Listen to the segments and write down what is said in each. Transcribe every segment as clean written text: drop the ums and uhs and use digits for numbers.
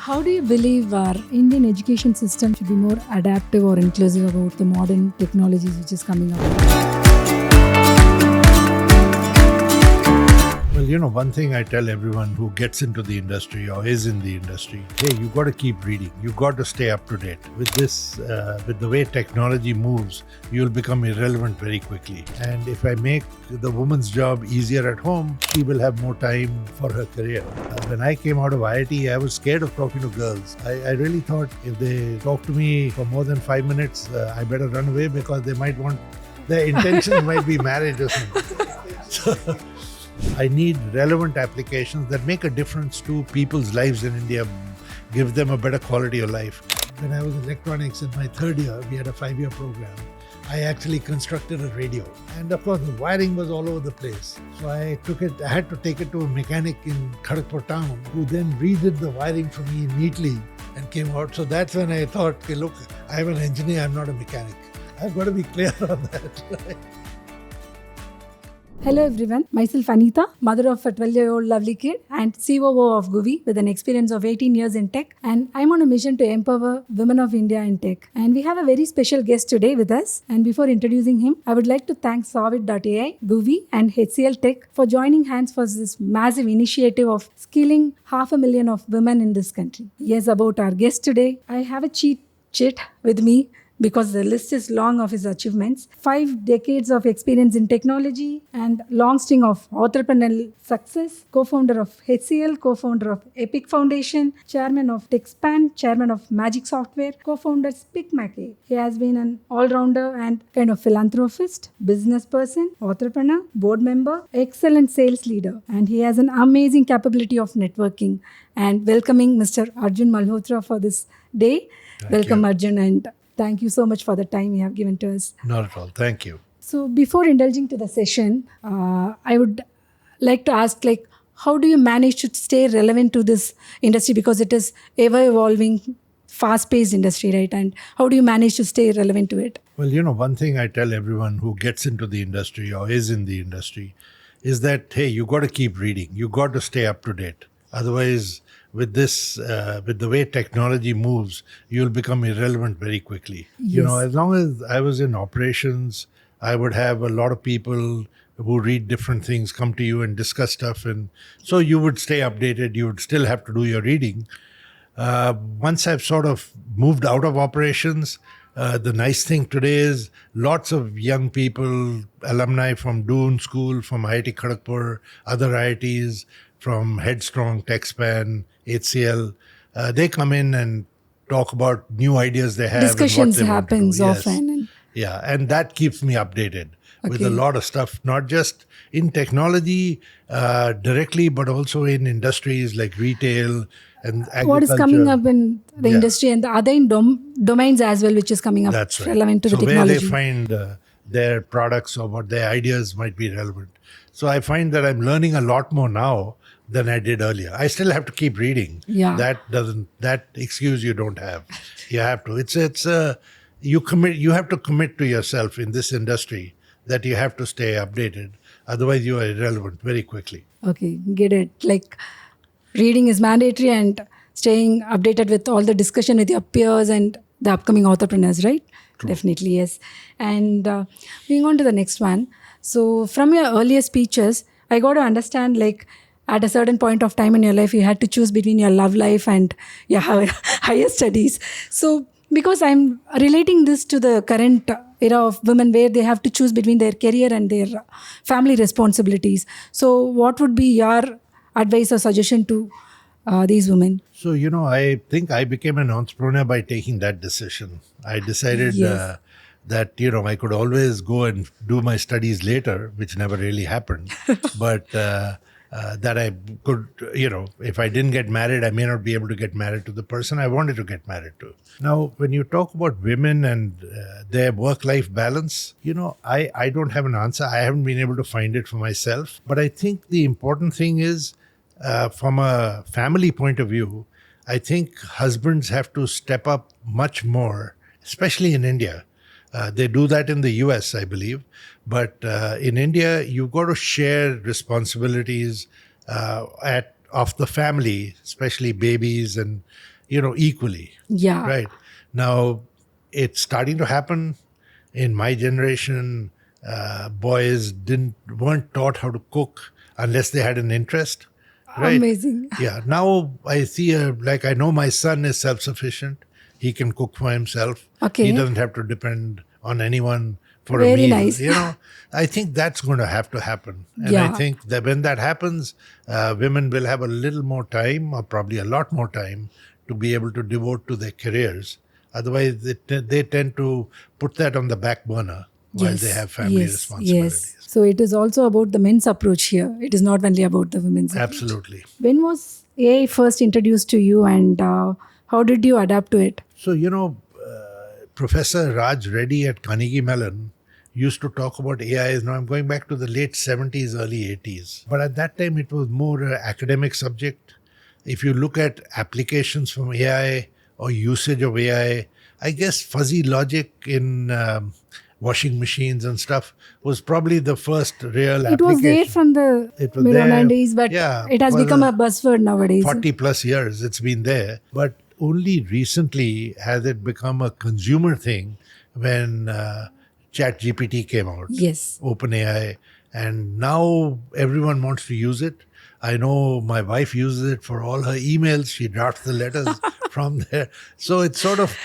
How do you believe our Indian education system should be more adaptive or inclusive about the modern technologies which is coming up? Well, one thing I tell everyone who gets into the industry or is in the industry, hey, you got to keep reading. You got to stay up to date. With this, with the way technology moves, you'll become irrelevant very quickly. And if I make the woman's job easier at home, she will have more time for her career. When I came out of IIT, I was scared of talking to girls. I really thought if they talk to me for more than 5 minutes, I better run away because they might want, their intentions might be marriage or something. So, I need relevant applications that make a difference to people's lives in India, give them a better quality of life. When I was in electronics in my third year, we had a 5-year program. I actually constructed a radio. And of course, the wiring was all over the place. So I had to take it to a mechanic in Kharagpur town who then redid the wiring for me neatly and came out. So that's when I thought, okay, look, I'm an engineer, I'm not a mechanic. I've got to be clear on that. Hello everyone, myself Anitha, mother of a 12-year-old lovely kid and COO of GUVI with an experience of 18 years in tech, and I'm on a mission to empower women of India in tech. And we have a very special guest today with us, and before introducing him, I would like to thank Solid.ai, GUVI and HCL Tech for joining hands for this massive initiative of skilling 500,000 of women in this country. Yes, about our guest today, I have a cheat sheet with me, because the list is long of his achievements. 5 decades of experience in technology and long string of entrepreneurial success. Co-founder of HCL, co-founder of Epic Foundation, chairman of TechSpan, chairman of Magic Software, co-founder SpickMackey. He has been an all-rounder and kind of philanthropist, business person, entrepreneur, board member, excellent sales leader. And he has an amazing capability of networking. And welcoming Mr. Arjun Malhotra for this day. Welcome, Arjun, and thank you so much for the time you have given to us. Not at all. Thank you. So before indulging to the session, I would like to ask, how do you manage to stay relevant to this industry? Because it is ever-evolving, fast-paced industry, right? And how do you manage to stay relevant to it? Well, one thing I tell everyone who gets into the industry or is in the industry is that, hey, you got to keep reading. You got to stay up to date. Otherwise, with this, with the way technology moves, you'll become irrelevant very quickly. Yes. As long as I was in operations, I would have a lot of people who read different things come to you and discuss stuff. And so you would stay updated. You would still have to do your reading. Once I've sort of moved out of operations, the nice thing today is lots of young people, alumni from Doon School, from IIT Kharagpur, other IITs, from Headstrong, TechSpan, HCL, they come in and talk about new ideas they have. Discussions and what they happens want to do. often. Yeah, and that keeps me updated with a lot of stuff, not just in technology directly, but also in industries like retail and agriculture. What is coming up in the industry and the other domains as well, which is coming up. That's right. Relevant to the where technology. they find their products or what their ideas might be relevant. So I find that I'm learning a lot more now than I did earlier. I still have to keep reading. Yeah. That excuse you don't have. You have to. You have to commit to yourself in this industry that you have to stay updated. Otherwise you are irrelevant very quickly. Okay, get it. Reading is mandatory and staying updated with all the discussion with your peers and the upcoming entrepreneurs, right? True. Definitely, yes. And moving on to the next one. So from your earlier speeches, I got to understand at a certain point of time in your life, you had to choose between your love life and your higher studies. So because I'm relating this to the current era of women where they have to choose between their career and their family responsibilities. So what would be your advice or suggestion to these women? So, I think I became an entrepreneur by taking that decision. I decided that, I could always go and do my studies later, which never really happened. But that I could, if I didn't get married, I may not be able to get married to the person I wanted to get married to. Now, when you talk about women and their work-life balance, I don't have an answer. I haven't been able to find it for myself. But I think the important thing is, from a family point of view, I think husbands have to step up much more, especially in India. They do that in the US, I believe. But in India, you've got to share responsibilities of the family, especially babies. And equally. Yeah. Right. Now, it's starting to happen. In my generation, boys weren't taught how to cook unless they had an interest. Right. Amazing. Yeah. Now I see I know my son is self-sufficient. He can cook for himself. Okay. He doesn't have to depend on anyone for a Very meal. nice. I think that's going to have to happen. And Yeah. I think that when that happens, women will have a little more time, or probably a lot more time, to be able to devote to their careers. Otherwise, they tend to put that on the back burner while they have family responsibilities. Yes. So it is also about the men's approach here. It is not only about the women's approach. Absolutely. When was AI first introduced to you, and how did you adapt to it? So, Professor Raj Reddy at Carnegie Mellon used to talk about AI. Now I'm going back to the late 70s, early 80s. But at that time, it was more an academic subject. If you look at applications from AI or usage of AI, I guess fuzzy logic in washing machines and stuff was probably the first real application. It was there from the mid-90s, but it has become a buzzword nowadays. 40 plus years it's been there. But only recently has it become a consumer thing when ChatGPT came out. Yes. OpenAI. And now everyone wants to use it. I know my wife uses it for all her emails. She drafts the letters from there. So it's sort of,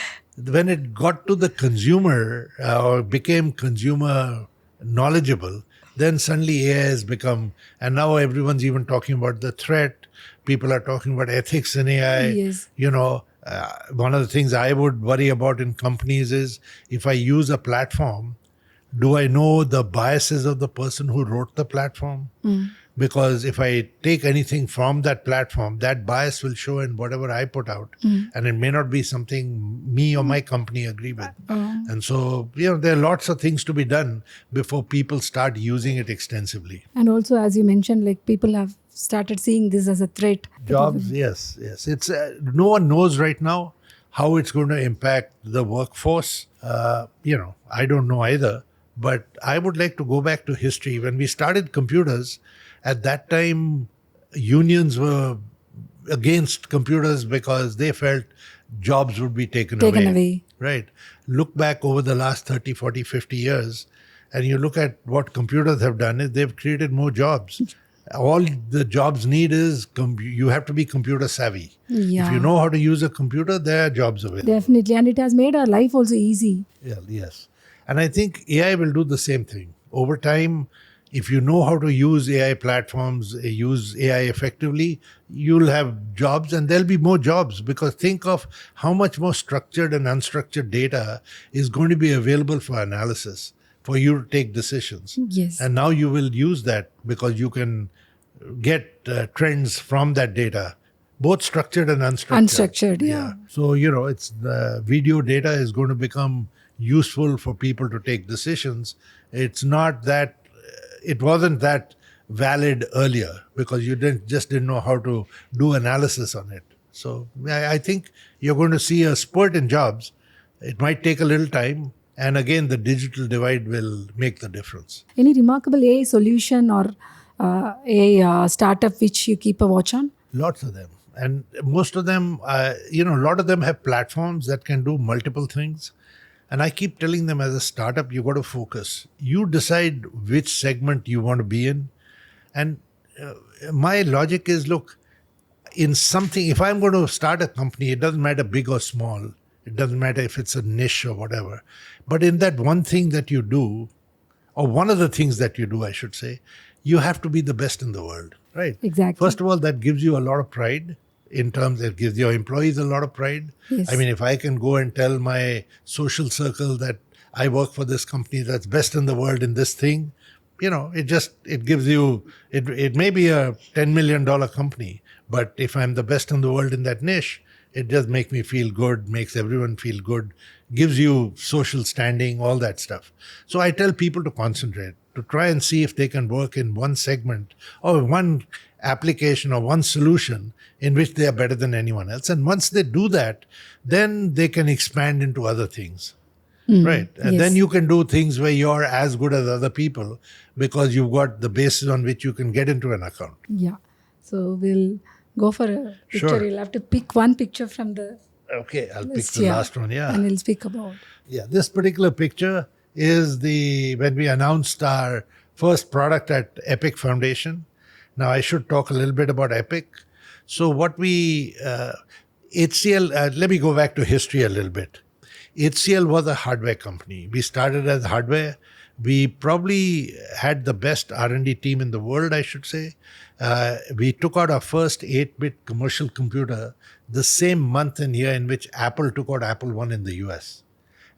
when it got to the consumer or became consumer knowledgeable, then suddenly AI has become, and now everyone's even talking about the threat. People are talking about ethics in AI. Yes. One of the things I would worry about in companies is if I use a platform, do I know the biases of the person who wrote the platform? Because if I take anything from that platform, that bias will show in whatever I put out. And it may not be something me or my company agree with. And so, there are lots of things to be done before people start using it extensively. And also, as you mentioned, people have started seeing this as a threat. Jobs, yes. It's no one knows right now how it's going to impact the workforce. I don't know either. But I would like to go back to history. When we started computers, at that time, unions were against computers because they felt jobs would be taken away. Right. Look back over the last 30, 40, 50 years, and you look at what computers have done is they've created more jobs. All the jobs need is you have to be computer savvy. Yeah. If you know how to use a computer, there are jobs available. Definitely. And it has made our life also easy. Yeah, yes. And I think AI will do the same thing. Over time, if you know how to use AI platforms, use AI effectively, you'll have jobs and there'll be more jobs, because think of how much more structured and unstructured data is going to be available for analysis, for you to take decisions. Yes. And now you will use that because you can get trends from that data, both structured and unstructured. Unstructured, yeah. So, it's the video data is going to become useful for people to take decisions. It wasn't that valid earlier because you didn't know how to do analysis on it. So I think you're going to see a spurt in jobs. It might take a little time. And again, the digital divide will make the difference. Any remarkable AI solution or AI startup which you keep a watch on? Lots of them. And most of them, a lot of them have platforms that can do multiple things. And I keep telling them, as a startup, you got to focus. You decide which segment you want to be in. And my logic is, look, in something, if I'm going to start a company, it doesn't matter big or small. It doesn't matter if it's a niche or whatever. But in that one thing that you do, or one of the things that you do, I should say, you have to be the best in the world, right? Exactly. First of all, that gives you a lot of pride. In terms, it gives your employees a lot of pride. Yes. I mean, if I can go and tell my social circle that I work for this company that's best in the world in this thing, it gives you, it may be a $10 million company, but if I'm the best in the world in that niche, it just makes me feel good, makes everyone feel good, gives you social standing, all that stuff. So I tell people to concentrate, to try and see if they can work in one segment or one application or one solution in which they are better than anyone else. And once they do that, then they can expand into other things. Right. And yes. then you can do things where you're as good as other people because you've got the basis on which you can get into an account. Yeah. So we'll go for a picture. Sure. You'll have to pick one picture from the Okay, I'll pick list, the last one. Yeah. and we'll speak about. Yeah, this particular picture is when we announced our first product at Epic Foundation. Now, I should talk a little bit about Epic. So what HCL, let me go back to history a little bit. HCL was a hardware company. We started as hardware. We probably had the best R&D team in the world, I should say. We took out our first 8-bit commercial computer the same month and year in which Apple took out Apple I in the US.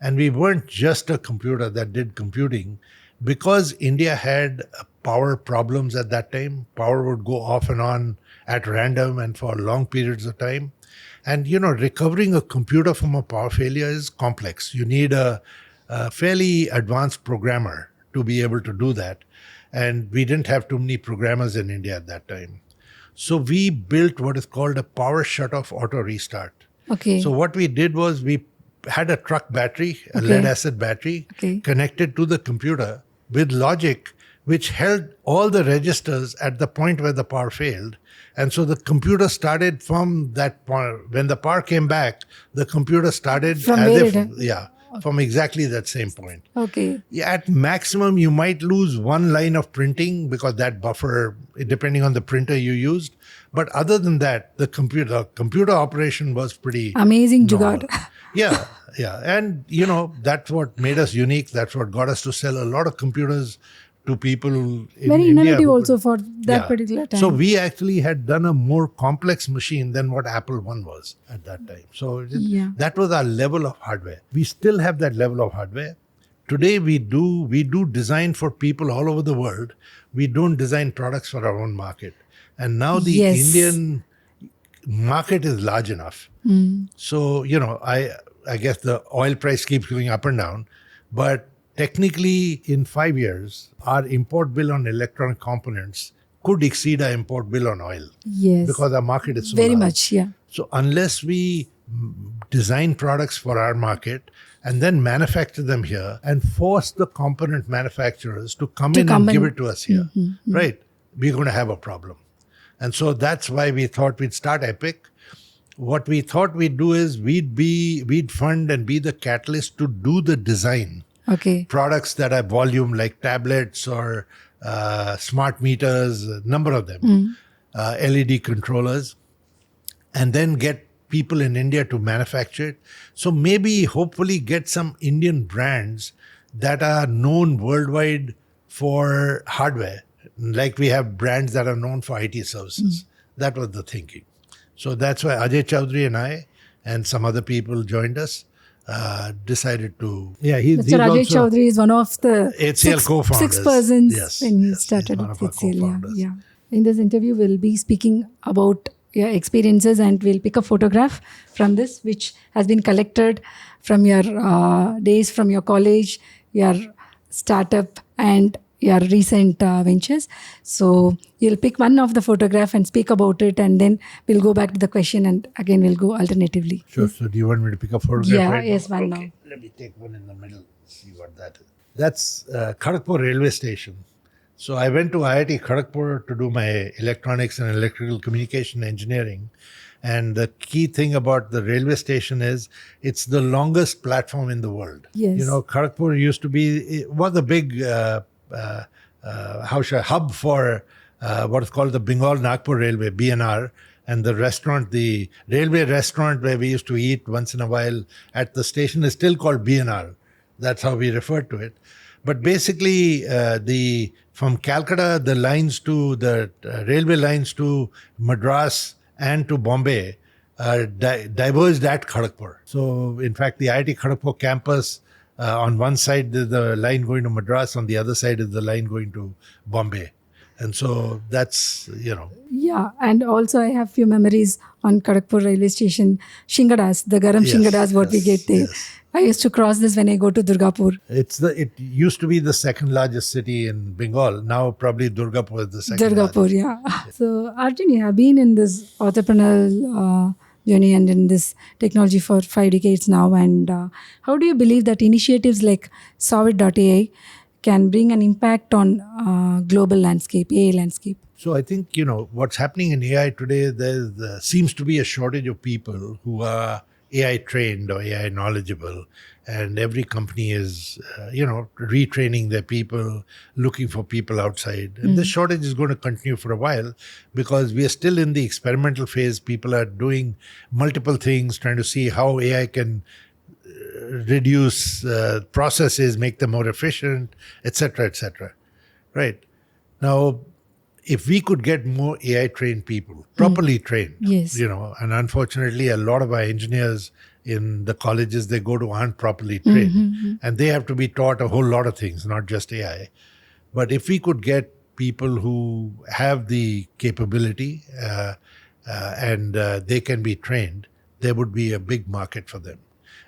And we weren't just a computer that did computing. Because India had power problems at that time, power would go off and on at random and for long periods of time. And, recovering a computer from a power failure is complex. You need a fairly advanced programmer to be able to do that. And we didn't have too many programmers in India at that time. So we built what is called a power shutoff auto restart. Okay. So what we did was we had a truck battery, a lead acid battery, connected to the computer with logic, which held all the registers at the point where the power failed. And so the computer started from that point. When the power came back, the computer started from exactly that same point. Okay. Yeah, at maximum, you might lose one line of printing because that buffer, depending on the printer you used. But other than that, the computer operation was pretty amazing normal. jugaad. Yeah. And, that's what made us unique. That's what got us to sell a lot of computers to people in Very India. innovative also for that particular time. So we actually had done a more complex machine than what Apple I was at that time. So that was our level of hardware. We still have that level of hardware. Today we do design for people all over the world. We don't design products for our own market. And now the Indian market is large enough. So, I guess the oil price keeps going up and down, but technically in 5 years, our import bill on electronic components could exceed our import bill on oil. Yes. Because our market is so very large. much, yeah. So unless we design products for our market and then manufacture them here and force the component manufacturers to come in and give it to us here, right? We're going to have a problem. And so that's why we thought we'd start Epic. What we thought we'd do is we'd fund and be the catalyst to do the design. Okay. Products that are volume like tablets or smart meters, a number of them, LED controllers, and then get people in India to manufacture it. So maybe hopefully get some Indian brands that are known worldwide for hardware. Like we have brands that are known for IT services. That was the thinking. So that's why Ajay Chaudhary and I and some other people joined us, decided to... he's Mr. Ajay Chaudhary is one of the HCL Co-Founders. 6 persons when he started with HCL. Yeah. In this interview, we'll be speaking about your experiences and we'll pick a photograph from this, which has been collected from your days from your college, your startup and your recent ventures. So you'll pick one of the photograph and speak about it, and then we'll go back to the question and again we'll go alternatively. Sure. So do you want me to pick a photograph right yes, now? one Okay. now. Let me take one in the middle, see what that is. That's Kharagpur railway station. So I went to IIT Kharagpur to do my electronics and electrical communication engineering. And the key thing about the railway station is it's the longest platform in the world. Yes. Kharagpur was a big hub for what is called the Bengal-Nagpur Railway, BNR, and the restaurant, the railway restaurant where we used to eat once in a while at the station is still called BNR. That's how we refer to it. But basically, from Calcutta, the lines to the railway lines to Madras and to Bombay diverged at Kharagpur. So, in fact, the IIT Kharagpur campus, on one side is the line going to Madras, on the other side is the line going to Bombay. And so that's, Yeah, and also I have few memories on Kharagpur railway station, Shingadas, the garam Shingadas, what we get there. Yes. I used to cross this when I go to Durgapur. It used to be the second largest city in Bengal. Now probably Durgapur is the second largest. Durgapur, yeah. So Arjun, you have been in this entrepreneurial journey and in this technology for 5 decades now. And how do you believe that initiatives like Solid.ai can bring an impact on global landscape, AI landscape? So I think, what's happening in AI today, there seems to be a shortage of people who are AI trained or AI knowledgeable. And every company is, retraining their people, looking for people outside. And this shortage is going to continue for a while because we are still in the experimental phase. People are doing multiple things, trying to see how AI can reduce processes, make them more efficient, etc., etc. Right. Now, if we could get more AI trained people, properly trained, Yes. and unfortunately a lot of our engineers in the colleges they go to aren't properly trained, and they have to be taught a whole lot of things, not just AI. But if we could get people who have the capability and they can be trained, there would be a big market for them.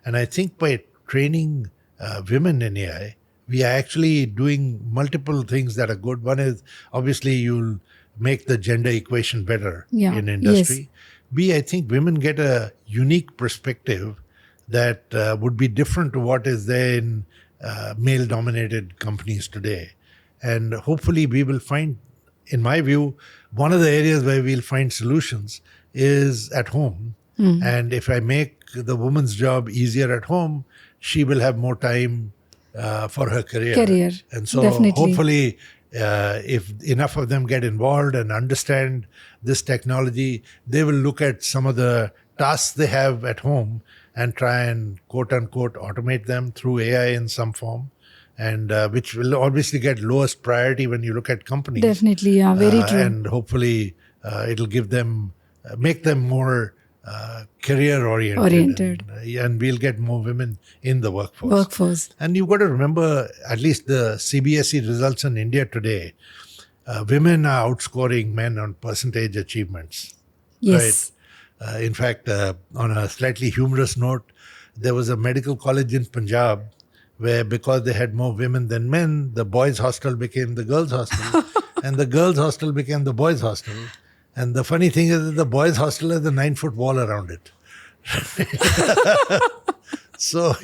And I think by training women in AI, we are actually doing multiple things that are good. One is obviously you'll make the gender equation better in industry. Yes. B, I think women get a unique perspective that would be different to what is there in male-dominated companies today. And hopefully we will find, in my view, one of the areas where we'll find solutions is at home. And if I make the woman's job easier at home, she will have more time for her career. And so definitely. hopefully if enough of them get involved and understand this technology, they will look at some of the tasks they have at home and try and quote unquote automate them through AI in some form, and which will obviously get lowest priority when you look at companies. Definitely, yeah, very true. And hopefully it'll give them, make them more career oriented. And we'll get more women in the workforce. And you've got to remember, at least the CBSE results in India today, women are outscoring men on percentage achievements. Yes. Right? In fact, on a slightly humorous note, there was a medical college in Punjab where, because they had more women than men, the boys' hostel became the girls' hostel, and the girls' hostel became the boys' hostel. And the funny thing is that the boys' hostel has a 9-foot wall around it. So,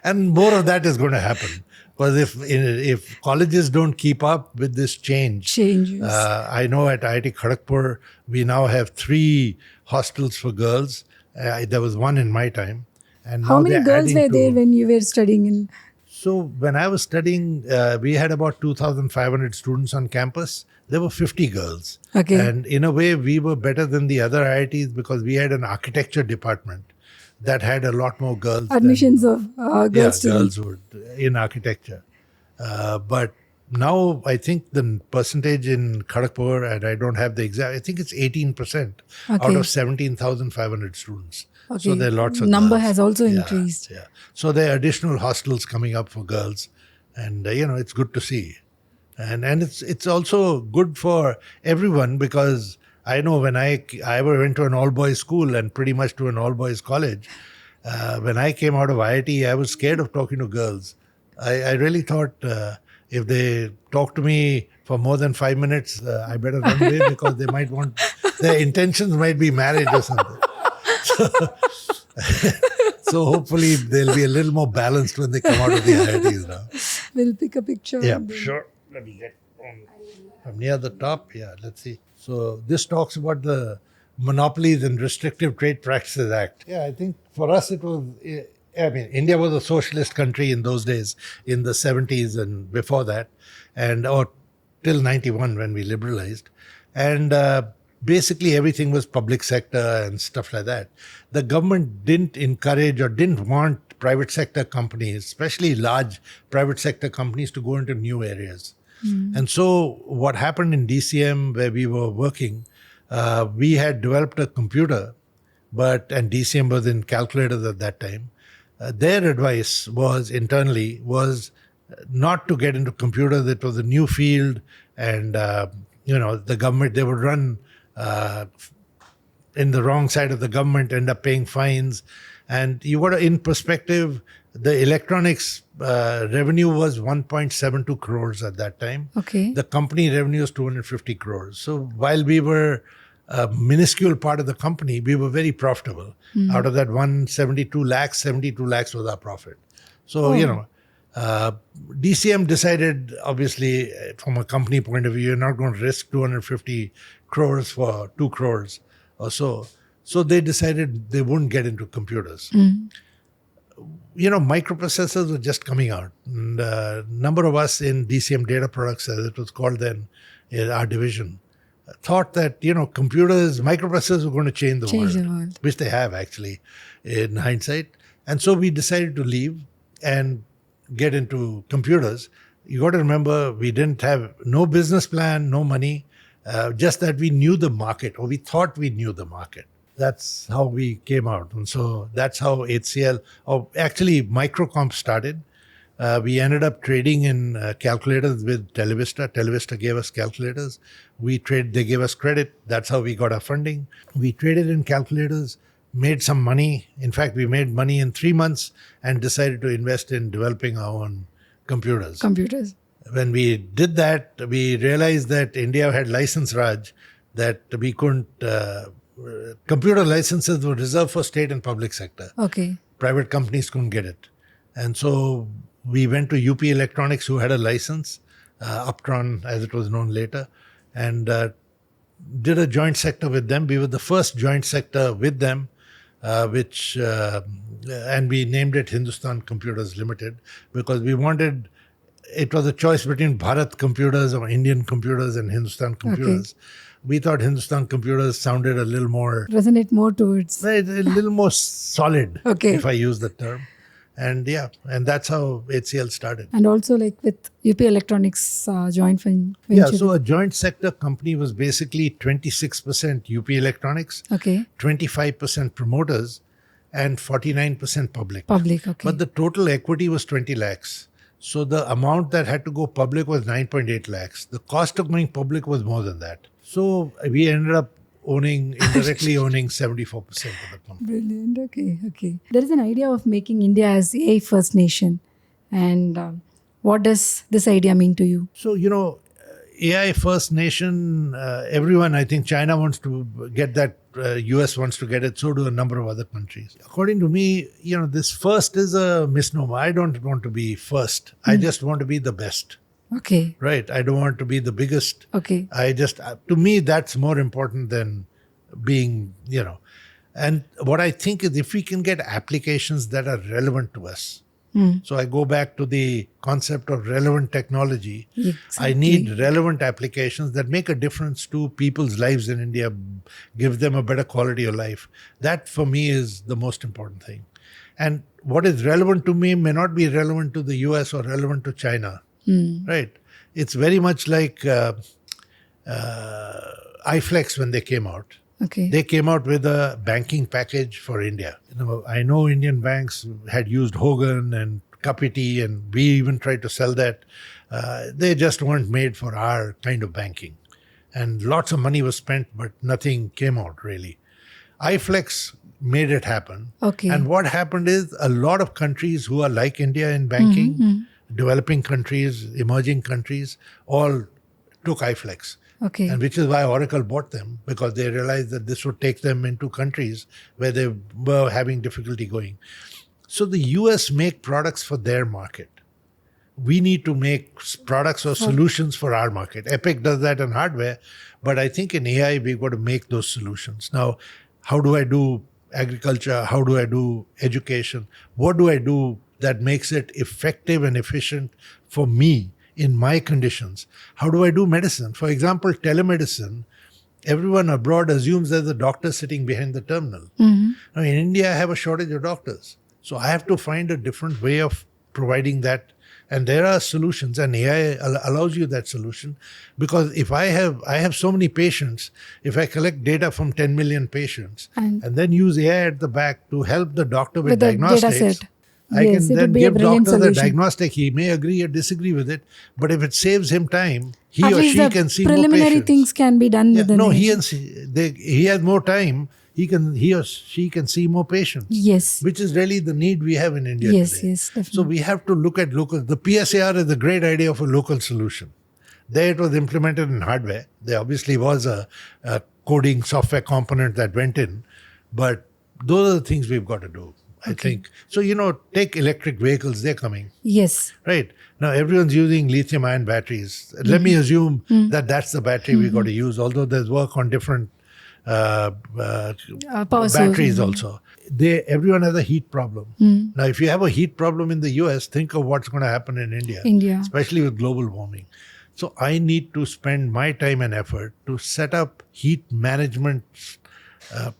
and more of that is going to happen. Because if colleges don't keep up with this changes. I know at IIT Kharagpur, we now have 3 hostels for girls. There was one in my time. And how many girls were there when you were studying in? So when I was studying, we had about 2,500 students on campus. There were 50 girls. Okay. And in a way, we were better than the other IITs because we had an architecture department that had a lot more girls. Admissions of girls girls would, in architecture. But now I think the percentage in Kharagpur, and I don't have the exact, I think it's 18% out of 17,500 students. Okay. So there are lots of number girls. has also increased. Yeah. So there are additional hostels coming up for girls, and it's good to see, and it's also good for everyone, because I know when I went to an all boys school and pretty much to an all boys college, when I came out of IIT, I was scared of talking to girls. I really thought if they talk to me for more than 5 minutes, I better run away because they might want, their intentions might be marriage or something. So hopefully they'll be a little more balanced when they come out of the IITs now. We'll pick a picture. Yeah, sure. Let me get from near the top. Yeah, let's see. So this talks about the Monopolies and Restrictive Trade Practices Act. Yeah, I think for us it was, India was a socialist country in those days, in the 70s and before that, or till 91 when we liberalized. And basically everything was public sector and stuff like that. The government didn't encourage or didn't want private sector companies, especially large private sector companies, to go into new areas. And so what happened in DCM, where we were working, we had developed a computer, and DCM was in calculators at that time. Their advice was internally not to get into computers. It was a new field, and the government, they would run in the wrong side of the government, end up paying fines. And you got to, in perspective, the electronics revenue was 1.72 crores at that time. Okay. The company revenue was 250 crores. So while we were a minuscule part of the company, we were very profitable. Out of that 72 lakhs was our profit. So, DCM decided, obviously, from a company point of view, you're not going to risk 250 crores for 2 crores or so. So they decided they wouldn't get into computers. Microprocessors were just coming out. And a number of us in DCM Data Products, as it was called then, in our division, thought that, microprocessors were going to change the world, which they have actually in hindsight. And so we decided to leave and get into computers. You got to remember, we didn't have no business plan, no money, just that we knew the market, or we thought we knew the market. That's how we came out. And so that's how HCL, or actually Microcomp started. We ended up trading in calculators with Televista. Televista gave us calculators. They gave us credit. That's how we got our funding. We traded in calculators, made some money. In fact, we made money in 3 months and decided to invest in developing our own computers. When we did that, we realized that India had license Raj, that we couldn't... computer licenses were reserved for state and public sector. Private companies couldn't get it. And so we went to UP Electronics, who had a license, Uptron as it was known later, and did a joint sector with them. We were the first joint sector with them, and we named it Hindustan Computers Limited, because it was a choice between Bharat Computers or Indian Computers and Hindustan Computers. We thought Hindustan Computers sounded a little more... resonate more towards... a little more solid, if I use the term. And that's how HCL started. And also with UP Electronics joint venture. Yeah, so a joint sector company was basically 26% UP Electronics, 25% promoters, and 49% public. But the total equity was 20 lakhs. So the amount that had to go public was 9.8 lakhs. The cost of going public was more than that. So we ended up indirectly owning 74% of the company. Brilliant. Okay. There is an idea of making India as a first nation. And what does this idea mean to you? So, AI first nation, everyone, I think China wants to get that, US wants to get it, so do a number of other countries. According to me, this first is a misnomer. I don't want to be first. I just want to be the best. Right. I don't want to be the biggest. To me, that's more important than being, And what I think is, if we can get applications that are relevant to us. So I go back to the concept of relevant technology. I need relevant applications that make a difference to people's lives in India, give them a better quality of life. That for me is the most important thing. And what is relevant to me may not be relevant to the US or relevant to China. Right. It's very much like iFlex when they came out. They came out with a banking package for India. I know Indian banks had used Hogan and Kapiti, and we even tried to sell that. They just weren't made for our kind of banking. And lots of money was spent, but nothing came out really. iFlex made it happen. And what happened is, a lot of countries who are like India in banking, developing countries, emerging countries, all took iFlex. And which is why Oracle bought them, because they realized that this would take them into countries where they were having difficulty going. So the US make products for their market. We need to make products or solutions for our market. Epic does that in hardware, but I think in AI, we've got to make those solutions. Now, how do I do agriculture? How do I do education? What do I do that makes it effective and efficient for me in my conditions? How do I do medicine? For example, telemedicine, everyone abroad assumes there's a doctor sitting behind the terminal. Now, in India, I have a shortage of doctors. So I have to find a different way of providing that. And there are solutions, and AI allows you that solution. Because if I have so many patients, if I collect data from 10 million patients and then use AI at the back to help the doctor with diagnostics, I can then give doctor the diagnostic. He may agree or disagree with it, but if it saves him time, he or she can see more patients. Preliminary things can be done with he has more time. He or she can see more patients. Which is really the need we have in India today. Definitely. So we have to look at local. The PSAR is a great idea of a local solution. There it was implemented in hardware. There obviously was a coding software component that went in, but those are the things we've got to do. I think. So, take electric vehicles, they're coming. Yes. Right. Now, everyone's using lithium-ion batteries. Let me assume that that's the battery we got to use, although there's work on different Power batteries source. also. Everyone has a heat problem. Now, if you have a heat problem in the US, think of what's going to happen in India, especially with global warming. So I need to spend my time and effort to set up heat management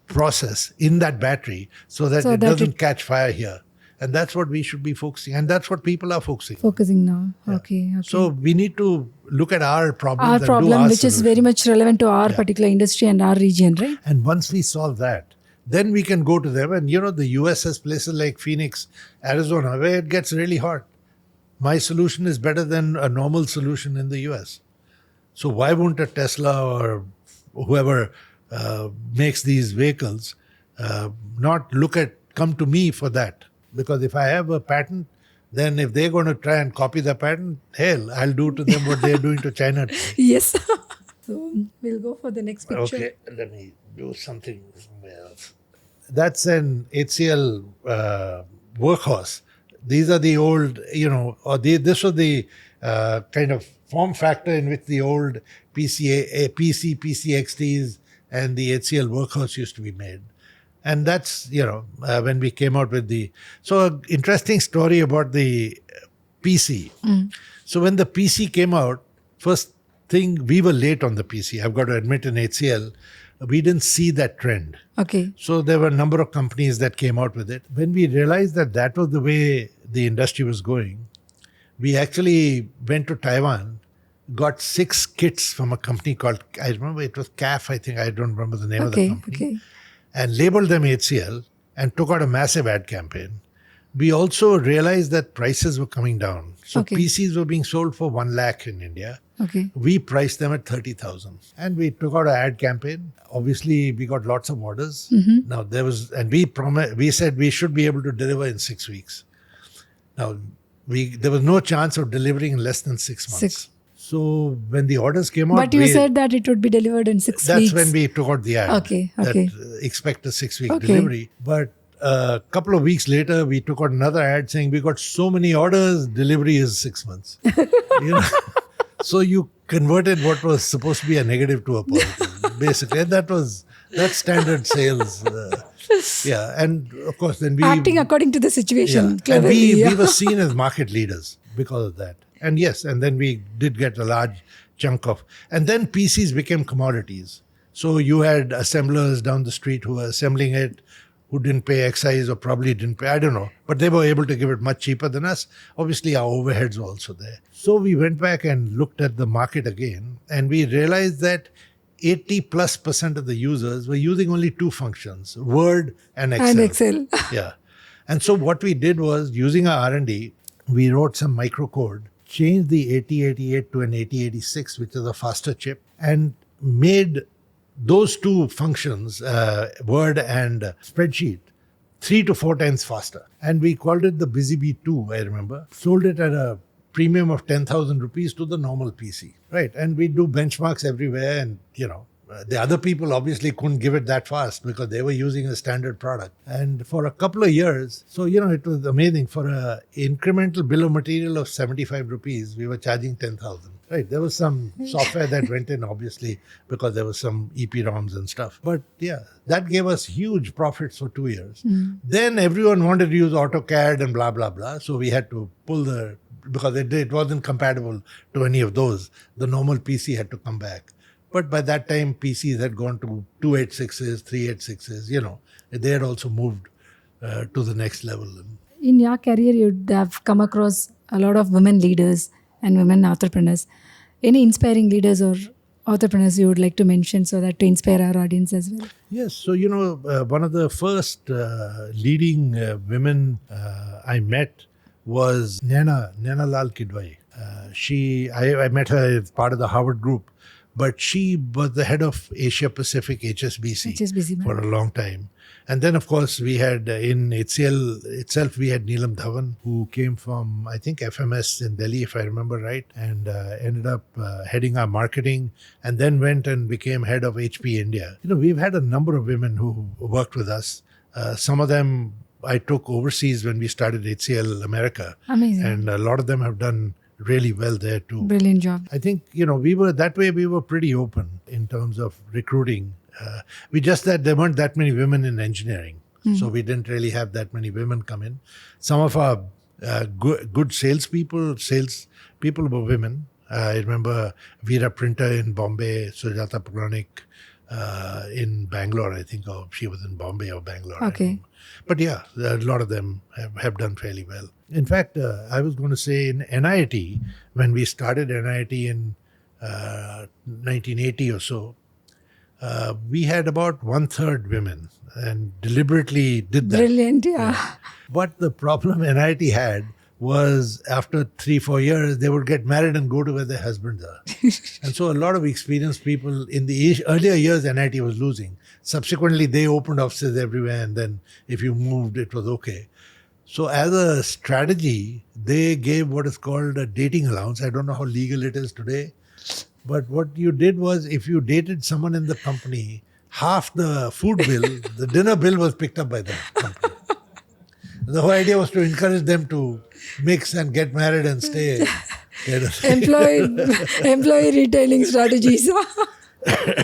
process in that battery so that it doesn't catch fire here. And that's what we should be focusing. And that's what people are focusing now. Yeah. Okay. So we need to look at our problem. Which solution. is very much relevant to our particular industry and our region, right? And once we solve that, then we can go to them. And the US has places like Phoenix, Arizona, where it gets really hot. My solution is better than a normal solution in the US. So why won't a Tesla or whoever makes these vehicles not come to me for that? Because if I have a patent, then if they're going to try and copy the patent, hell, I'll do to them what they're doing to China today. Yes. So we'll go for the next picture. Okay, let me do something somewhere else. That's an HCL Workhorse. These are the old, this was the kind of form factor in which the old PCXTs and the HCL Workhorse used to be made. And that's, when we came out with So, interesting story about the PC. So, when the PC came out, first thing, we were late on the PC. I've got to admit, in HCL, we didn't see that trend. Okay. So, there were a number of companies that came out with it. When we realized that was the way the industry was going, we actually went to Taiwan, got 6 kits from a company called, I remember it was CAF, I think, I don't remember the name of the company. Okay. And labeled them HCL and took out a massive ad campaign. We also realized that prices were coming down. So PCs were being sold for 1 lakh in India. Okay. We priced them at 30,000. And we took out an ad campaign. Obviously, we got lots of orders. Now, we said we should be able to deliver in 6 weeks. Now, there was no chance of delivering in less than 6 months. So when the orders came out... But you said that it would be delivered in 6 weeks. That's when we took out the ad. Okay. That expect a 6-week delivery. But a couple of weeks later, we took out another ad saying we got so many orders, delivery is 6 months. So you converted what was supposed to be a negative to a positive, basically. And that's standard sales. And of course then we... Acting according to the situation. And we were seen as market leaders because of that. And yes, and then we did get a large chunk of... And then PCs became commodities. So you had assemblers down the street who were assembling it, who didn't pay excise or probably didn't pay, I don't know. But they were able to give it much cheaper than us. Obviously, our overheads were also there. So we went back and looked at the market again, and we realized that 80+% of the users were using only 2 functions, Word and Excel. Yeah. And so what we did was, using our R&D, we wrote some microcode, changed the 8088 to an 8086, which is a faster chip, and made those 2 functions, Word and spreadsheet, 3 to 4 times faster. And we called it the BusyBee 2, I remember. Sold it at a premium of 10,000 rupees to the normal PC. Right. And we do benchmarks everywhere. And, the other people obviously couldn't give it that fast because they were using a standard product. And for a couple of years, so, it was amazing. For an incremental bill of material of 75 rupees, we were charging 10,000. Right. There was some software that went in, obviously, because there was some EPROMs and stuff. But yeah, that gave us huge profits for 2 years. Then everyone wanted to use AutoCAD and blah, blah, blah. So we had to pull because it wasn't compatible to any of those. The normal PC had to come back. But by that time, PCs had gone to 286s, 386s, they had also moved to the next level. In your career, you'd have come across a lot of women leaders and women entrepreneurs. Any inspiring leaders or entrepreneurs you would like to mention so that to inspire our audience as well? Yes. So, one of the first leading women I met was Naina Lal Kidwai. I met her as part of the Harvard group, but she was the head of Asia Pacific HSBC for a long time. And then, of course, we had in HCL itself, we had Neelam Dhawan, who came from, I think, FMS in Delhi, if I remember right, and ended up heading our marketing, and then went and became head of HP India. We've had a number of women who worked with us. Some of them I took overseas when we started HCL America. Amazing. And a lot of them have done really well there too. Brilliant job. I think, we were pretty open in terms of recruiting. That there weren't that many women in engineering. So we didn't really have that many women come in. Some of our good salespeople were women. I remember Veera Printer in Bombay, Sujata Puranik in Bangalore, I think, or she was in Bombay or Bangalore. Okay. But yeah, a lot of them have done fairly well. In fact, I was going to say in NIT, when we started NIT in 1980 or so, we had about 1/3 women and deliberately did that. Brilliant, yeah. But the problem NIT had was after 3-4 years, they would get married and go to where their husbands are. And so a lot of experienced people in the earlier years, NIT was losing. Subsequently, they opened offices everywhere, and then if you moved, it was okay. So as a strategy, they gave what is called a dating allowance. I don't know how legal it is today. But what you did was, if you dated someone in the company, half the food bill, the dinner bill was picked up by the company. The whole idea was to encourage them to mix and get married and stay. Employee retailing strategies.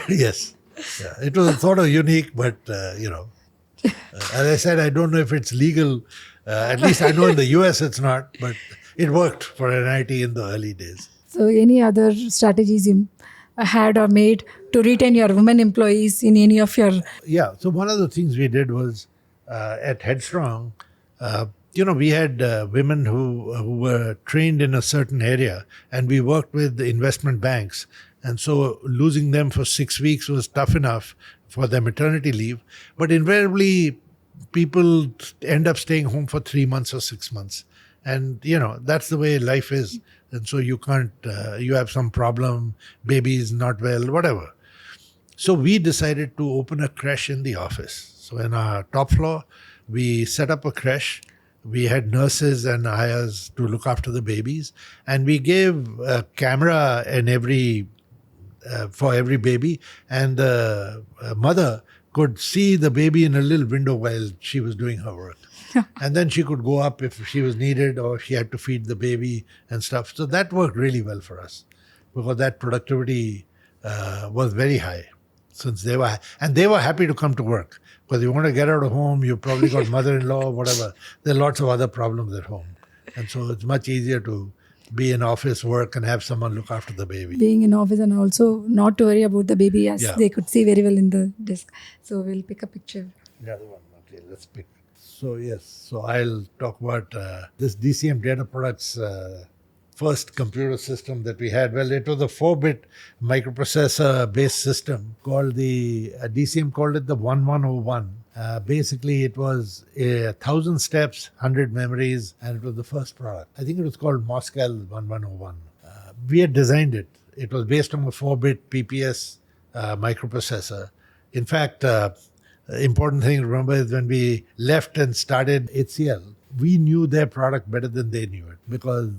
Yes. Yeah. It was sort of unique, but, as I said, I don't know if it's legal. At least I know in the US it's not, but it worked for NIT in the early days. So any other strategies you had or made to retain your women employees in any of your... Yeah. So one of the things we did was at Headstrong, we had women who were trained in a certain area, and we worked with the investment banks. And so losing them for 6 weeks was tough enough for their maternity leave. But invariably, people end up staying home for 3 months or 6 months. And, that's the way life is. And so you can't, you have some problem, baby is not well, whatever. So we decided to open a creche in the office. So in our top floor, we set up a creche. We had nurses and ayahs to look after the babies. And we gave a camera for every baby. And the mother could see the baby in a little window while she was doing her work. And then she could go up if she was needed, or she had to feed the baby and stuff. So that worked really well for us, because that productivity was very high. Since they were happy to come to work. Because you want to get out of home, you've probably got mother-in-law, whatever. There are lots of other problems at home. And so it's much easier to be in office work and have someone look after the baby. Being in office and also not to worry about the baby, as they could see very well in the desk. So we'll pick a picture. The other one. Okay, let's pick. So yes, so I'll talk about this DCM Data Products first computer system that we had. Well, it was a 4-bit microprocessor-based system called DCM called it the 1101. Basically, it was 1,000 steps, 100 memories, and it was the first product. I think it was called Moscow 1101. We had designed it. It was based on a 4-bit PPS microprocessor. In fact, important thing to remember is when we left and started HCL, we knew their product better than they knew it, because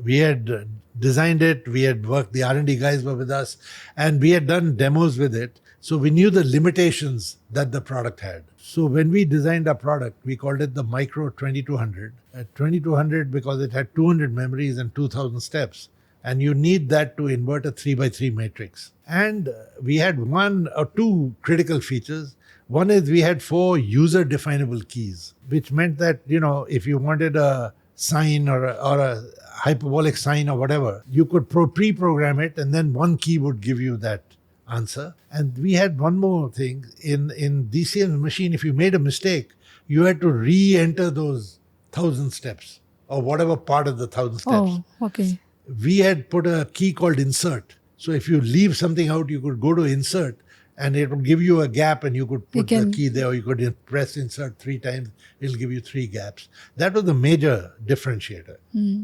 we had designed it, we had worked, the R&D guys were with us, and we had done demos with it. So we knew the limitations that the product had. So when we designed our product, we called it the Micro 2200. At 2200 because it had 200 memories and 2000 steps. And you need that to invert a 3x3 matrix. And we had 1 or 2 critical features. One is we had 4 user-definable keys, which meant that, if you wanted a sign or a hyperbolic sign or whatever, you could pre-program it, and then one key would give you that answer. And we had one more thing. In DCM's machine, if you made a mistake, you had to re-enter those 1,000 steps or whatever part of the 1,000 steps. Oh, okay. We had put a key called insert. So if you leave something out, you could go to insert, and it will give you a gap, and you could put the key there, or you could press insert 3 times. It'll give you 3 gaps. That was the major differentiator,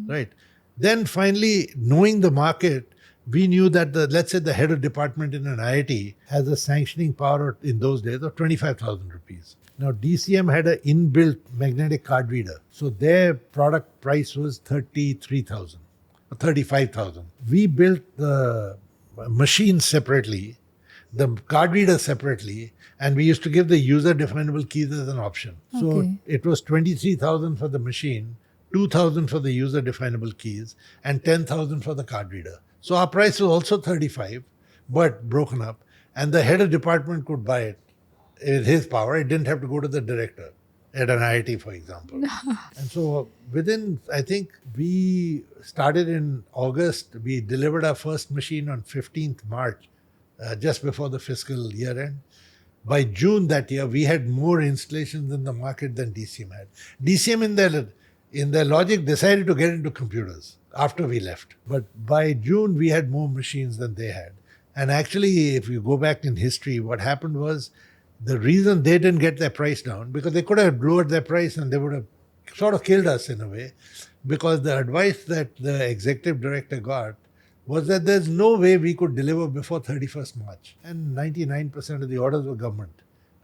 right? Then finally, knowing the market, we knew that let's say the head of department in an IIT has a sanctioning power in those days of 25,000 rupees. Now, DCM had an inbuilt magnetic card reader. So their product price was 33,000 or 35,000. We built the machine separately, the card reader separately, and we used to give the user definable keys as an option. So Okay. it was 23,000 for the machine, 2,000 for the user definable keys, and 10,000 for the card reader. So our price was also 35, but broken up, and the head of department could buy it with his power. It didn't have to go to the director at an IIT, for example. And so within, I think we started in August, we delivered our first machine on 15th March, just before the fiscal year end. By June that year, we had more installations in the market than DCM had. DCM in their logic decided to get into computers after we left. But by June, we had more machines than they had. And actually, if you go back in history, what happened was the reason they didn't get their price down, because they could have lowered their price and they would have sort of killed us in a way, because the advice that the executive director got was that there's no way we could deliver before 31st March. And 99% of the orders were government.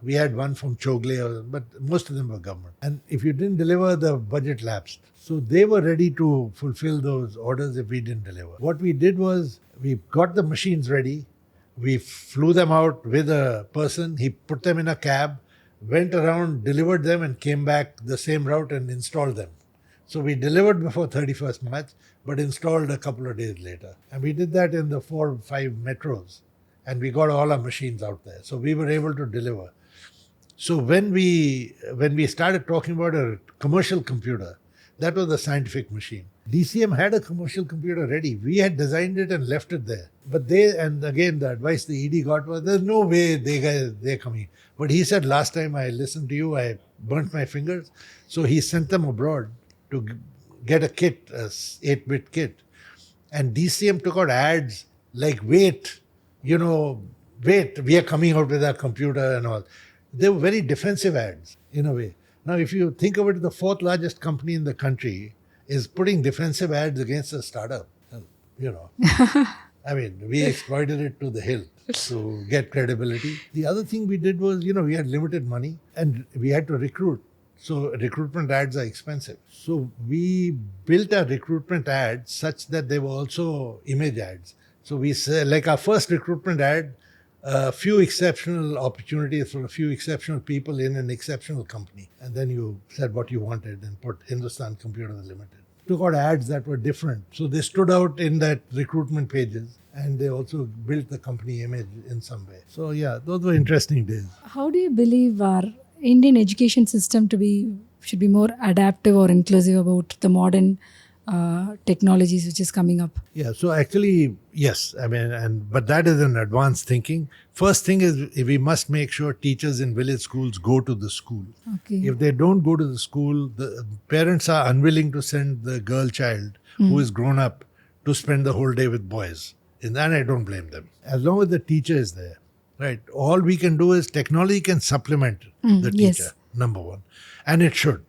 We had one from Chogle, but most of them were government. And if you didn't deliver, the budget lapsed. So they were ready to fulfill those orders if we didn't deliver. What we did was we got the machines ready. We flew them out with a person. He put them in a cab, went around, delivered them, and came back the same route and installed them. So we delivered before 31st March, but installed a couple of days later. And we did that in the 4 or 5 metros. And we got all our machines out there. So we were able to deliver. So when we started talking about a commercial computer, that was a scientific machine. DCM had a commercial computer ready. We had designed it and left it there. But and again, the advice the ED got was, there's no way they're coming. But he said, last time I listened to you, I burnt my fingers. So he sent them abroad to get a kit, a 8-bit kit. And DCM took out ads like, wait, we are coming out with our computer and all. They were very defensive ads in a way. Now, if you think of it, the 4th largest company in the country is putting defensive ads against a startup. I mean, we exploited it to the hilt to get credibility. The other thing we did was, we had limited money and we had to recruit. So recruitment ads are expensive. So we built our recruitment ads such that they were also image ads. So we say, like our first recruitment ad, a few exceptional opportunities for a few exceptional people in an exceptional company. And then you said what you wanted and put Hindustan Computers Limited. Took out ads that were different. So they stood out in that recruitment pages, and they also built the company image in some way. So yeah, those were interesting days. How do you believe our Indian education system should be more adaptive or inclusive about the modern technologies which is coming up? Yeah, so actually, yes. I mean, but that is an advanced thinking. First thing is we must make sure teachers in village schools go to the school. Okay. If they don't go to the school, the parents are unwilling to send the girl child who is grown up to spend the whole day with boys. And I don't blame them. As long as the teacher is there, right? All we can do is technology can supplement the teacher, yes. number one. And it should.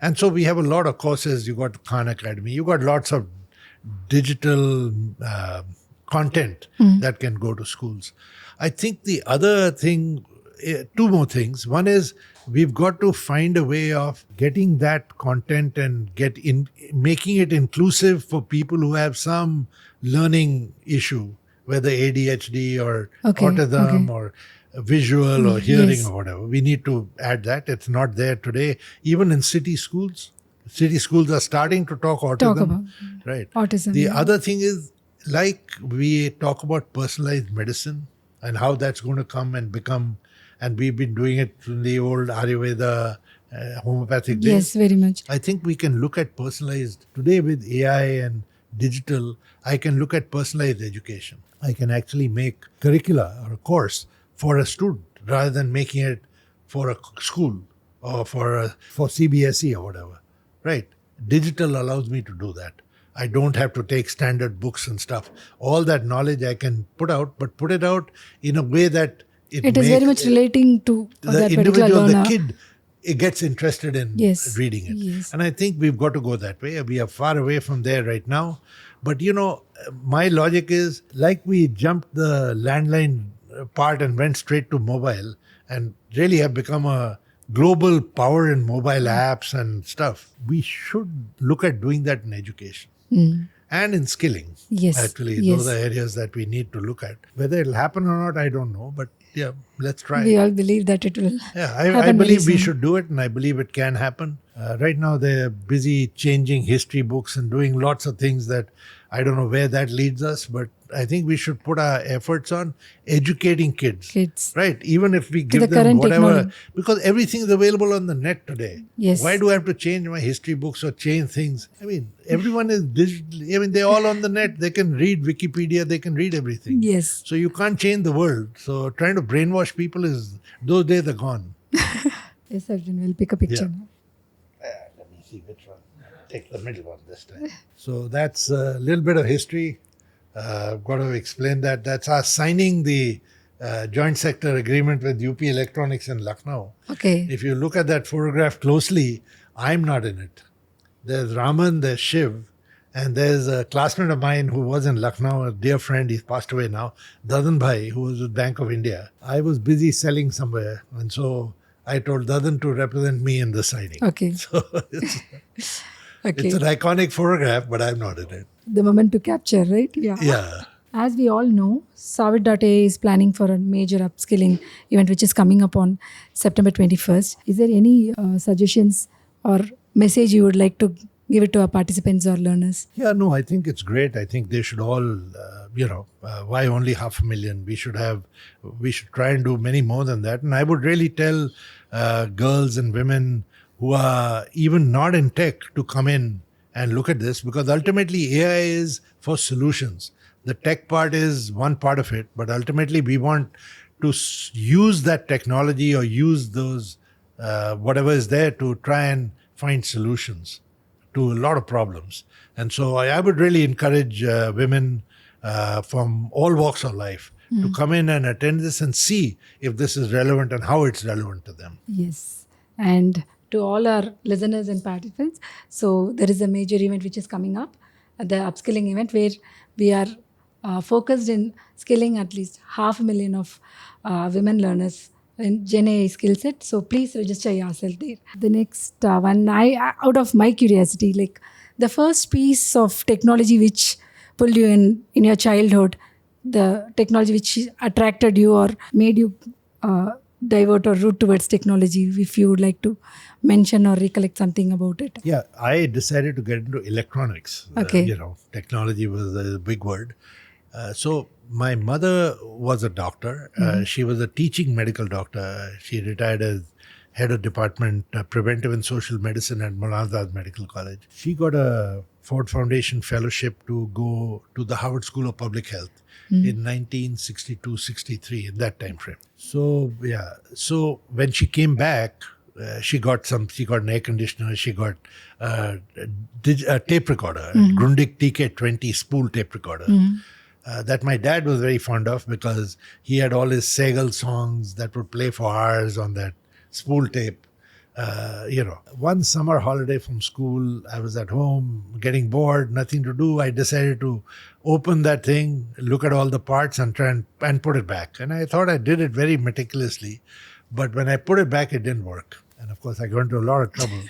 And so we have a lot of courses. You got Khan Academy. You got lots of digital content that can go to schools. I think the other thing, 2 more things. One is we've got to find a way of getting that content and making it inclusive for people who have some learning issue, whether ADHD or autism or visual or hearing or whatever. We need to add that. It's not there today. Even in city schools are starting to talk autism. Right. Autism. The other thing is, like we talk about personalized medicine and how that's going to come and become, and we've been doing it in the old Ayurveda homeopathic days. Yes, very much. I think we can look at personalized, today with AI and digital, I can look at personalized education. I can actually make curricula or a course for a student rather than making it for a school or for CBSE or whatever, right? Digital allows me to do that. I don't have to take standard books and stuff. All that knowledge I can put out, but put it out in a way that it is very much relating to the that individual, learner. the kid, it gets interested in reading it. Yes. And I think we've got to go that way. We are far away from there right now. But my logic is, like we jumped the landline part and went straight to mobile and really have become a global power in mobile apps and stuff. We should look at doing that in education. and in skilling. Yes. Actually, Yes. those are areas that we need to look at. Whether it'll happen or not, I don't know. But yeah, let's try. We all believe that it will Yeah, I happen very believe we soon. should do it, and I believe it can happen. Right now, they're busy changing history books and doing lots of things that I don't know where that leads us, but I think we should put our efforts on educating kids. Right? Even if we give the them current whatever, technology. because everything is available on the net today. Yes. Why do I have to change my history books or change things? I mean, everyone is digitally, I mean, they're all on the net. They can read Wikipedia, they can read everything. Yes. So you can't change the world. So trying to brainwash people those days are gone. Yes, Arjun, we'll pick a picture Yeah. now. Let me see which one. Take the middle one this time. So that's a little bit of history. I've got to explain that. That's us signing the joint sector agreement with UP Electronics in Lucknow. Okay. If you look at that photograph closely, I'm not in it. There's Raman, there's Shiv, and there's a classmate of mine who was in Lucknow, a dear friend, he's passed away now, Dadan Bhai, who was with Bank of India. I was busy selling somewhere, and so I told Dadan to represent me in the signing. Okay. So Okay. it's an iconic photograph, but I'm not in it. The moment to capture, right? Yeah. Yeah. As we all know, Savit.ai is planning for a major upskilling event which is coming up on September 21st. Is there any suggestions or message you would like to give it to our participants or learners? Yeah, no, I think it's great. I think they should all, why only 500,000? We should try and do many more than that. And I would really tell girls and women who are even not in tech to come in and look at this, because ultimately AI is for solutions. The tech part is one part of it, but ultimately we want to use that technology or use those, whatever is there, to try and find solutions to a lot of problems. And so I would really encourage women from all walks of life to come in and attend this and see if this is relevant and how it's relevant to them. Yes. And to all our listeners and participants, so there is a major event which is coming up, the Upskilling Event, where we are focused in skilling at least 500,000 of women learners in Gen AI skill set. So please register yourself there. The next one, out of my curiosity, like the first piece of technology which pulled you in your childhood, the technology which attracted you or made you divert or route towards technology, if you would like to mention or recollect something about it. Yeah, I decided to get into electronics. Okay. Technology was a big word. So my mother was a doctor. She was a teaching medical doctor. She retired as head of department preventive and social medicine at Malhotra Medical College. She got a Ford Foundation fellowship to go to the Harvard School of Public Health in 1962-63, in that time frame. So yeah, so when she came back, she got an air conditioner, she got a tape recorder, Grundig TK20 spool tape recorder. That my dad was very fond of, because he had all his Segal songs that would play for hours on that spool tape. One summer holiday from school, I was at home getting bored, nothing to do. I decided to open that thing, look at all the parts and try and put it back. And I thought I did it very meticulously. But when I put it back, it didn't work. And of course, I got into a lot of trouble.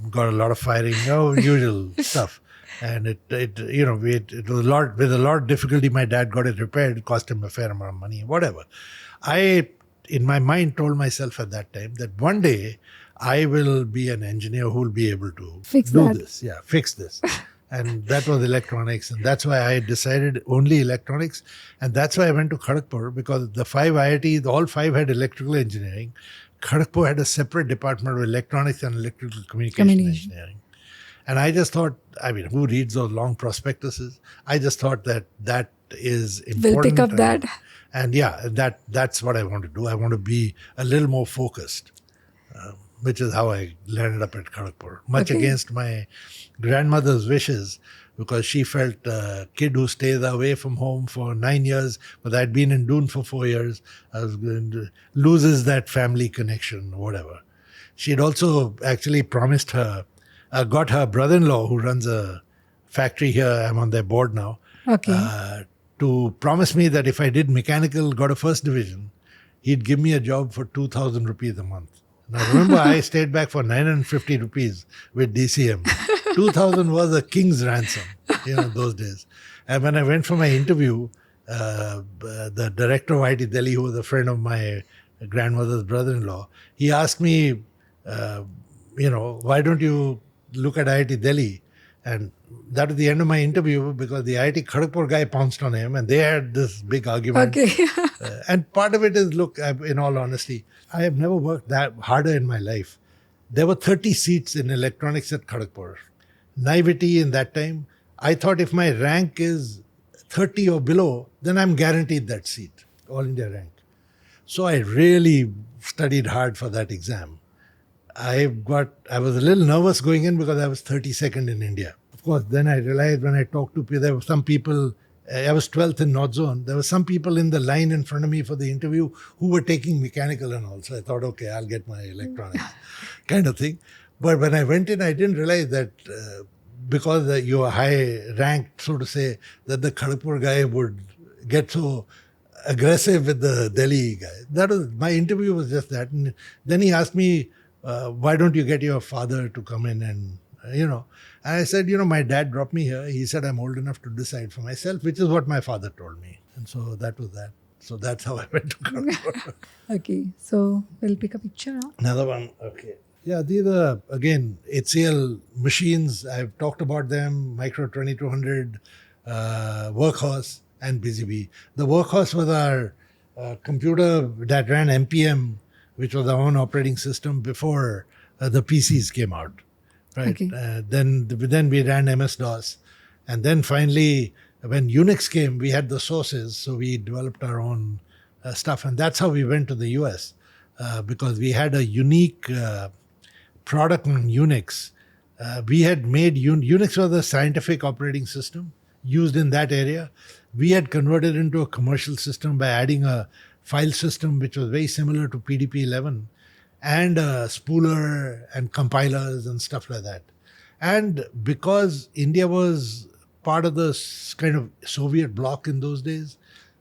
Got a lot of firing, usual stuff. And it was with a lot of difficulty, my dad got it repaired. It cost him a fair amount of money, whatever. I, in my mind, told myself at that time that one day I will be an engineer who will be able to Fix do that. this. Yeah, fix this. And that was electronics. And that's why I decided only electronics. And that's why I went to Kharagpur, because the 5 IITs, all 5 had electrical engineering. Kharagpur had a separate department of electronics and electrical communication engineering. And I just thought, who reads those long prospectuses? I just thought that is important. We'll pick up that. And yeah, that's what I want to do. I want to be a little more focused, which is how I landed up at Kharagpur. Much against my grandmother's wishes, because she felt a kid who stays away from home for 9 years, but I'd been in Doon for 4 years, I was going to loses that family connection, whatever. She'd also actually promised her, got her brother-in-law who runs a factory here, I'm on their board now, to promise me that if I did mechanical, got a first division, he'd give me a job for 2,000 rupees a month. Now remember, I stayed back for 950 rupees with DCM. 2,000 was a king's ransom. those days. And when I went for my interview, the director of IT Delhi, who was a friend of my grandmother's brother-in-law, he asked me, why don't you look at IIT Delhi? And that was the end of my interview because the IIT Kharagpur guy pounced on him and they had this big argument. Okay. And part of it is, look, in all honesty, I have never worked that harder in my life. There were 30 seats in electronics at Kharagpur. Naivety in that time, I thought if my rank is 30 or below, then I'm guaranteed that seat, all India rank. So I really studied hard for that exam. I was a little nervous going in because I was 32nd in India. Of course, then I realized when I talked to people, there were some people, I was 12th in North Zone, there were some people in the line in front of me for the interview who were taking mechanical and all. So I thought, okay, I'll get my electronics kind of thing. But when I went in, I didn't realize that because you are high ranked, so to say, that the Kharagpur guy would get so aggressive with the Delhi guy. That was, my interview was just that. And then he asked me, why don't you get your father to come in and, And I said, my dad dropped me here. He said, I'm old enough to decide for myself, which is what my father told me. And so that was that. So that's how I went to Kharagpur. Okay, so we'll pick a picture now. Another one, okay. Yeah, these are, again, HCL machines. I've talked about them, Micro 2200, Workhorse, and BusyBee. The Workhorse was our computer that ran NPM, which was our own operating system before the PCs came out. Right. Okay. Then we ran MS-DOS. And then finally, when Unix came, we had the sources. So we developed our own stuff. And that's how we went to the US because we had a unique product on Unix. We had made Unix was a scientific operating system used in that area. We had converted it into a commercial system by adding a file system which was very similar to PDP-11 and a spooler and compilers and stuff like that. And because India was part of the kind of Soviet bloc in those days,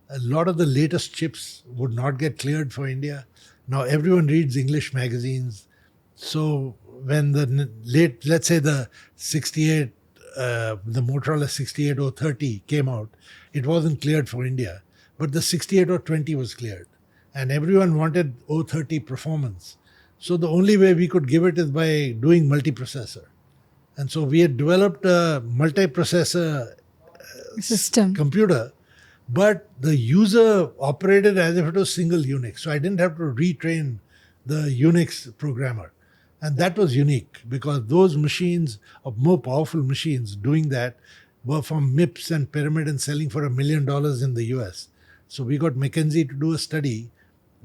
a lot of the latest chips would not get cleared for India. Now everyone reads English magazines. So when let's say the 68, the Motorola 68030 came out, it wasn't cleared for India. But the 68020 was cleared. And everyone wanted 030 performance. So the only way we could give it is by doing multiprocessor. And so we had developed a multiprocessor system computer, but the user operated as if it was single Unix. So I didn't have to retrain the Unix programmer. And that was unique because those machines, more powerful machines doing that, were from MIPS and Pyramid and selling for $1 million in the US. So we got McKinsey to do a study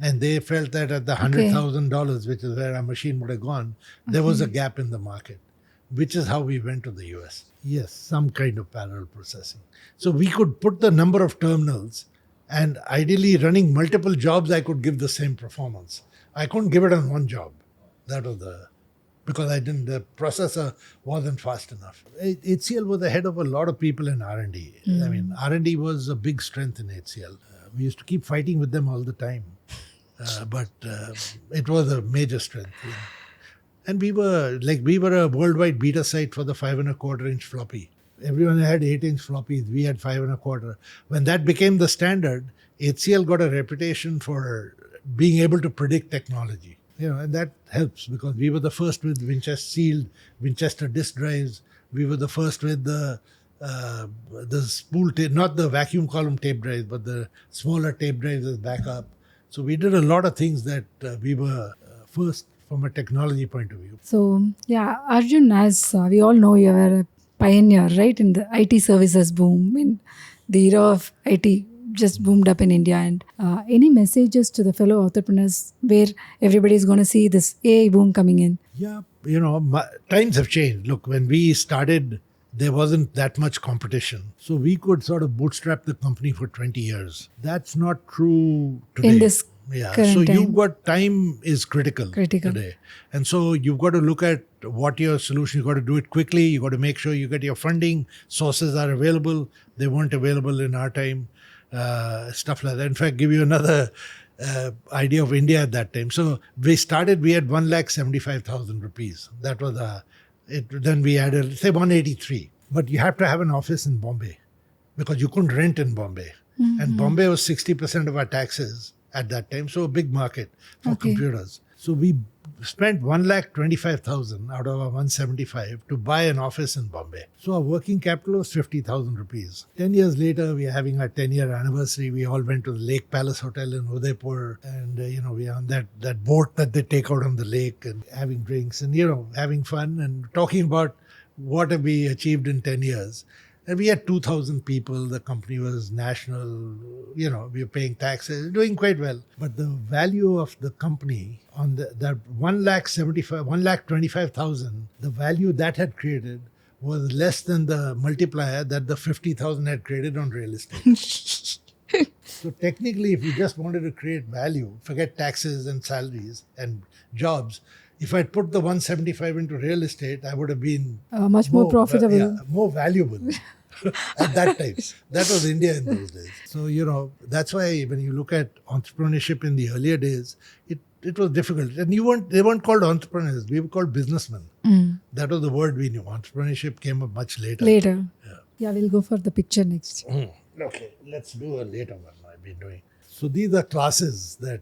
and they felt that at the $100,000, which is where our machine would have gone, there was a gap in the market, which is how we went to the US. Yes, some kind of parallel processing. So we could put the number of terminals and ideally running multiple jobs, I could give the same performance. I couldn't give it on one job. That was because the processor wasn't fast enough. HCL was ahead of a lot of people in R&D. I mean, R&D was a big strength in HCL. We used to keep fighting with them all the time. But it was a major strength. Yeah. And we were a worldwide beta site for the 5.25 inch floppy. Everyone had 8-inch floppies. We had 5.25. When that became the standard, HCL got a reputation for being able to predict technology. And that helps because we were the first with sealed Winchester disk drives. We were the first with the spool tape, not the vacuum column tape drives, but the smaller tape drives as backup. So we did a lot of things that we were first from a technology point of view. So, yeah, Arjun, as we all know, you are a pioneer, right, in the IT services boom, in the era of IT just boomed up in India. And any messages to the fellow entrepreneurs where everybody is going to see this AI boom coming in? Yeah, times have changed. Look, when we started, there wasn't that much competition. So we could sort of bootstrap the company for 20 years. That's not true today. In this current time. Time is critical today. And so you've got to look at what your solution, you've got to do it quickly. You've got to make sure you get your funding. Sources are available. They weren't available in our time. Stuff like that. In fact, give you another idea of India at that time. So we had 1,75,000 rupees. That was then we added, say 183. But you have to have an office in Bombay because you couldn't rent in Bombay. And Bombay was 60% of our taxes at that time. So a big market for computers. So we spent 1,25,000 out of our 175 to buy an office in Bombay. So our working capital was 50,000 rupees. 10 years later, we are having our 10-year anniversary. We all went to the Lake Palace Hotel in Udaipur. And, we are on that boat that they take out on the lake and having drinks and, having fun and talking about what have we achieved in 10 years. And we had 2,000 people. The company was national. We were paying taxes, doing quite well. But the value of the company on that 1,25,000, the value that had created was less than the multiplier that the 50,000 had created on real estate. So technically, if you just wanted to create value, forget taxes and salaries and jobs, if I'd put the 175 into real estate, I would have been much more profitable. More valuable at that time. That was India in those days. So, that's why when you look at entrepreneurship in the earlier days, it was difficult. And they weren't called entrepreneurs. We were called businessmen. That was the word we knew. Entrepreneurship came up much later. Yeah, we'll go for the picture next. Okay, let's do a later one I've been doing. So these are classes that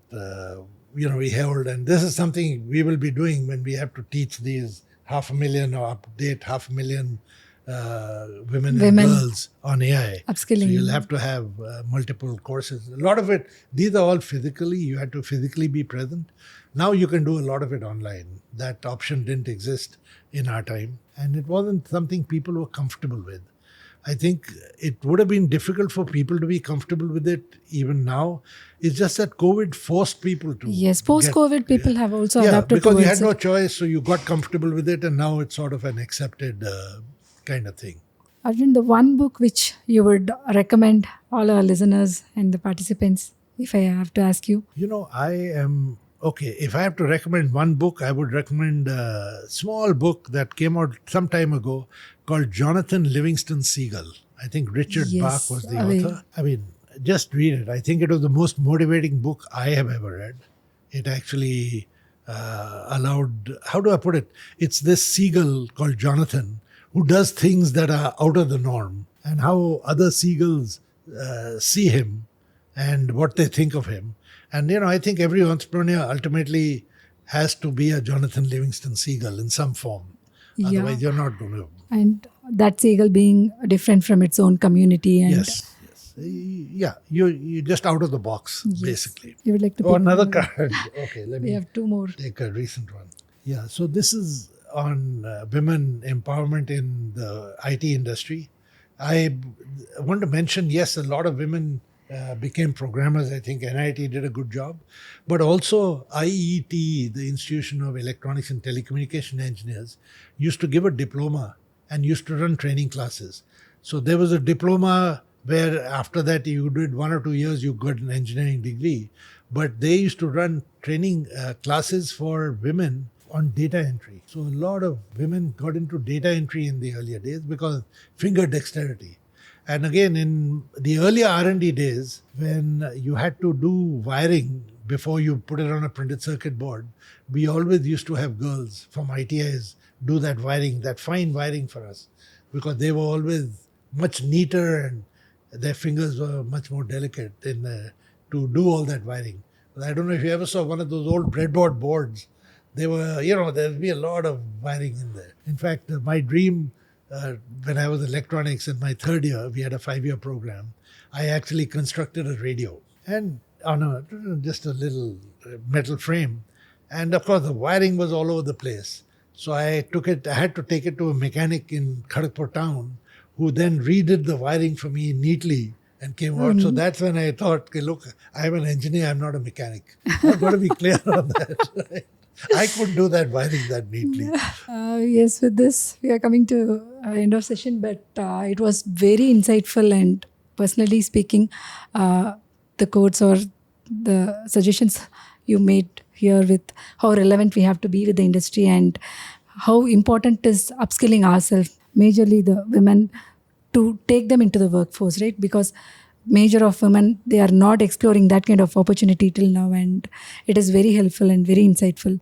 we held, and this is something we will be doing when we have to teach these 500,000 or update 500,000 women and girls on AI. Upskilling. So you'll have to have multiple courses. A lot of it, these are all physically. You had to physically be present. Now you can do a lot of it online. That option didn't exist in our time, and it wasn't something people were comfortable with. I think it would have been difficult for people to be comfortable with it even now. It's just that COVID forced people to. Yes, post-COVID, people have also adapted because towards you had no choice, so you got comfortable with it, and now it's sort of an accepted kind of thing. Arjun, the one book which you would recommend all our listeners and the participants, if I have to ask you? If I have to recommend one book, I would recommend a small book that came out some time ago called Jonathan Livingston Seagull. I think Richard Bach was the author. I mean, just read it. I think it was the most motivating book I have ever read. It actually allowed, how do I put it? It's this seagull called Jonathan who does things that are out of the norm, and how other seagulls see him and what they think of him. And, I think every entrepreneur ultimately has to be a Jonathan Livingston Seagull in some form. Otherwise, you're not going to. And that seagull being different from its own community. And Yes. Yeah, you're just out of the box, basically. You would like to pick another card. Okay, let me We have two more. take a recent one. Yeah, so this is on women empowerment in the IT industry. I want to mention, yes, a lot of women became programmers. I think NIT did a good job. But also IET, the Institution of Electronics and Telecommunication Engineers, used to give a diploma and used to run training classes. So there was a diploma where after that you did 1 or 2 years, you got an engineering degree. But they used to run training classes for women on data entry. So a lot of women got into data entry in the earlier days because finger dexterity. And again, in the earlier R&D days, when you had to do wiring before you put it on a printed circuit board, we always used to have girls from ITIs do that wiring, that fine wiring for us, because they were always much neater and their fingers were much more delicate to do all that wiring. But I don't know if you ever saw one of those old breadboard boards. They were, there'd be a lot of wiring in there. In fact, my dream when I was electronics in my third year, we had a 5-year program. I actually constructed a radio and on just a little metal frame. And of course, the wiring was all over the place. So I had to take it to a mechanic in Kharagpur town who then redid the wiring for me neatly and came out. So that's when I thought, okay, look, I'm an engineer, I'm not a mechanic. I've got to be clear on that. Right? I couldn't do that wiring that neatly. Yes, with this, we are coming to end of session, but it was very insightful, and personally speaking, the quotes or the suggestions you made here with how relevant we have to be with the industry and how important is upskilling ourselves, majorly the women, to take them into the workforce, right? Because major of women, they are not exploring that kind of opportunity till now, and it is very helpful and very insightful.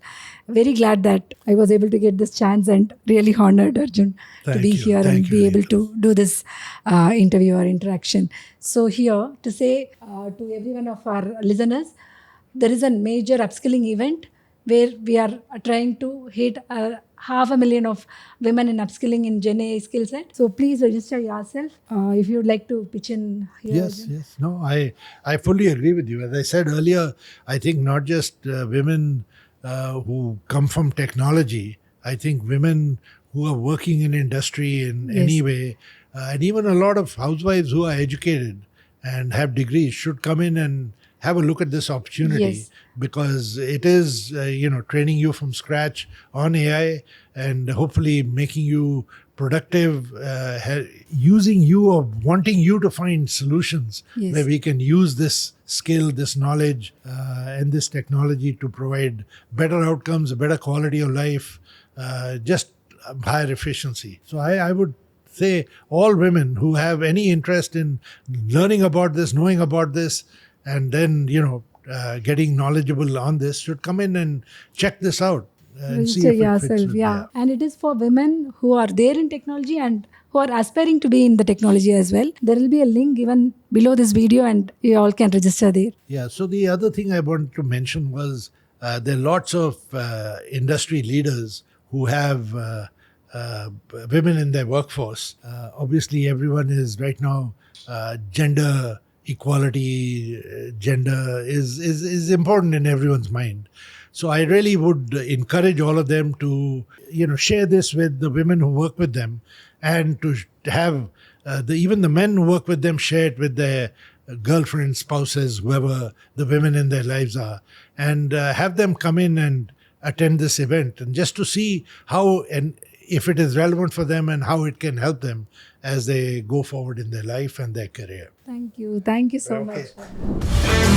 Very glad that I was able to get this chance, and really honored, Arjun, to Thank be you. here Thank and you, be able Anitha. to do this interview or interaction. So here to say to every one of our listeners, there is a major upskilling event where we are trying to hit 500,000 of women in upskilling in Gen AI skill set. So please register yourself if you would like to pitch in here. Yes, Arjun. yes. No, I fully agree with you. As I said earlier, I think not just women who come from technology, I think women who are working in industry in Yes. any way, and even a lot of housewives who are educated and have degrees should come in and have a look at this opportunity, Yes. because it is, training you from scratch on AI and hopefully making you productive, using you or wanting you to find solutions Yes. where we can use this skill, this knowledge, and this technology to provide better outcomes, a better quality of life, just higher efficiency. So I would say all women who have any interest in learning about this, knowing about this, and then, getting knowledgeable on this should come in and check this out and see Register if it fits yourself, with yeah. And it is for women who are there in technology and who are aspiring to be in the technology as well. There will be a link given below this video, and you all can register there. Yeah. So the other thing I wanted to mention was there are lots of industry leaders who have women in their workforce. Obviously, everyone is right now gender equality, gender is important in everyone's mind. So I really would encourage all of them to share this with the women who work with them, and to have even the men who work with them share it with their girlfriends, spouses, whoever the women in their lives are, and have them come in and attend this event, and just to see how and if it is relevant for them and how it can help them as they go forward in their life and their career. Thank you. Thank you so Okay. much.